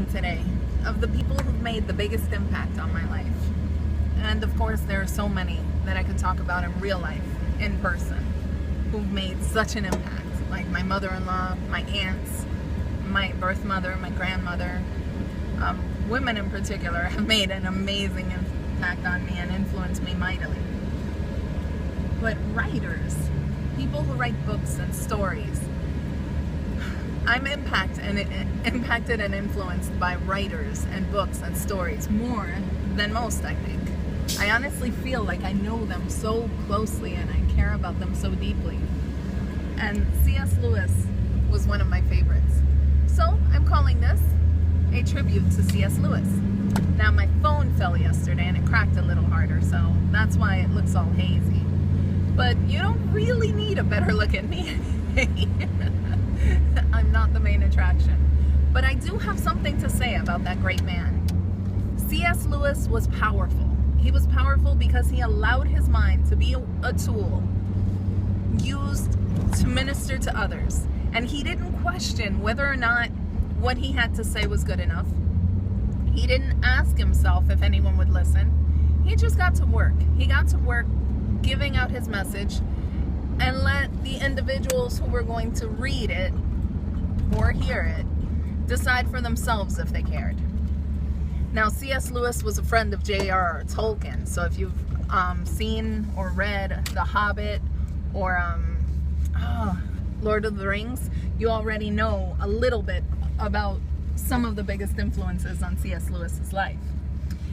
thinking today of the people who've made the biggest impact on my life. And of course, there are so many that I could talk about in real life, in person, who've made such an impact. Like my mother-in-law, my aunts, my birth mother, my grandmother. Women in particular have made an amazing impact on me and influenced me mightily. But writers, people who write books and stories, I'm impacted and influenced by writers and books and stories more than most, I think. I honestly feel like I know them so closely and I care about them so deeply. And C.S. Lewis was one of my favorites. So I'm calling this a tribute to C.S. Lewis. Now my phone fell yesterday and it cracked a little harder, so that's why it looks all hazy. But you don't really need a better look at me. I'm not the main attraction. But I do have something to say about that great man. C.S. Lewis was powerful. He was powerful because he allowed his mind to be a tool used to minister to others. And he didn't question whether or not what he had to say was good enough. He didn't ask himself if anyone would listen. He just got to work. He got to work giving out his message and let the individuals who were going to read it or hear it decide for themselves if they cared. Now, C.S. Lewis was a friend of J.R.R. Tolkien, so if you've seen or read The Hobbit or Lord of the Rings, you already know a little bit about some of the biggest influences on C.S. Lewis's life.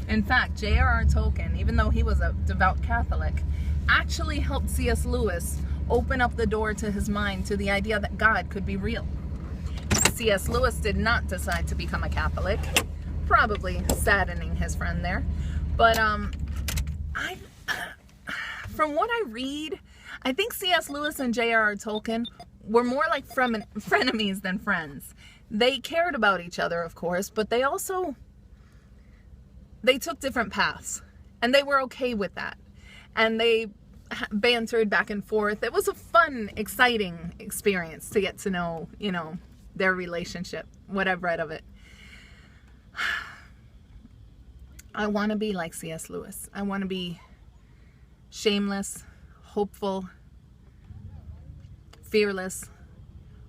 In fact, J.R.R. Tolkien, even though he was a devout Catholic, actually helped C.S. Lewis open up the door to his mind to the idea that God could be real. C.S. Lewis did not decide to become a Catholic, probably saddening his friend there. But from what I read, I think C.S. Lewis and J.R.R. Tolkien were more like frenemies than friends. They cared about each other, of course, but they took different paths, and they were okay with that. And they bantered back and forth. It was a fun, exciting experience to get to know, their relationship, what I've read of it. I want to be like C.S. Lewis. I want to be shameless, hopeful, fearless,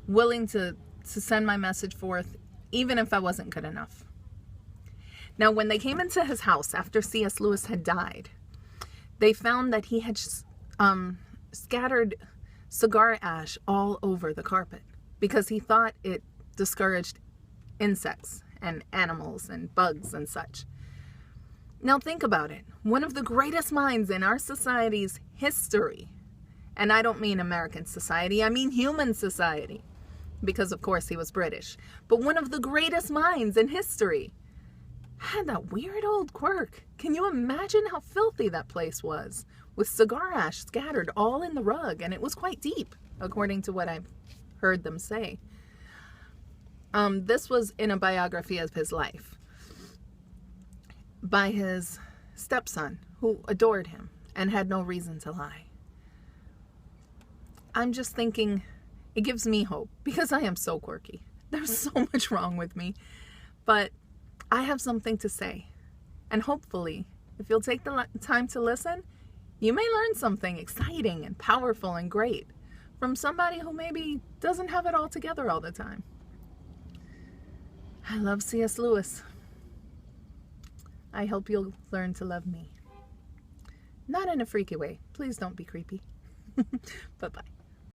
willing to send my message forth, even if I wasn't good enough. Now, when they came into his house after C.S. Lewis had died, they found that he had scattered cigar ash all over the carpet because he thought it discouraged insects and animals and bugs and such. Now think about it. One of the greatest minds in our society's history, and I don't mean American society, I mean human society, because of course he was British, but one of the greatest minds in history had that weird old quirk. Can you imagine how filthy that place was, with cigar ash scattered all in the rug? And it was quite deep, according to what I've heard them say. This was in a biography of his life by his stepson, who adored him and had no reason to lie. I'm just thinking, it gives me hope, because I am so quirky. There's so much wrong with me, but I have something to say. And hopefully, if you'll take the time to listen, you may learn something exciting and powerful and great from somebody who maybe doesn't have it all together all the time. I love C.S. Lewis. I hope you'll learn to love me. Not in a freaky way. Please don't be creepy. Bye-bye.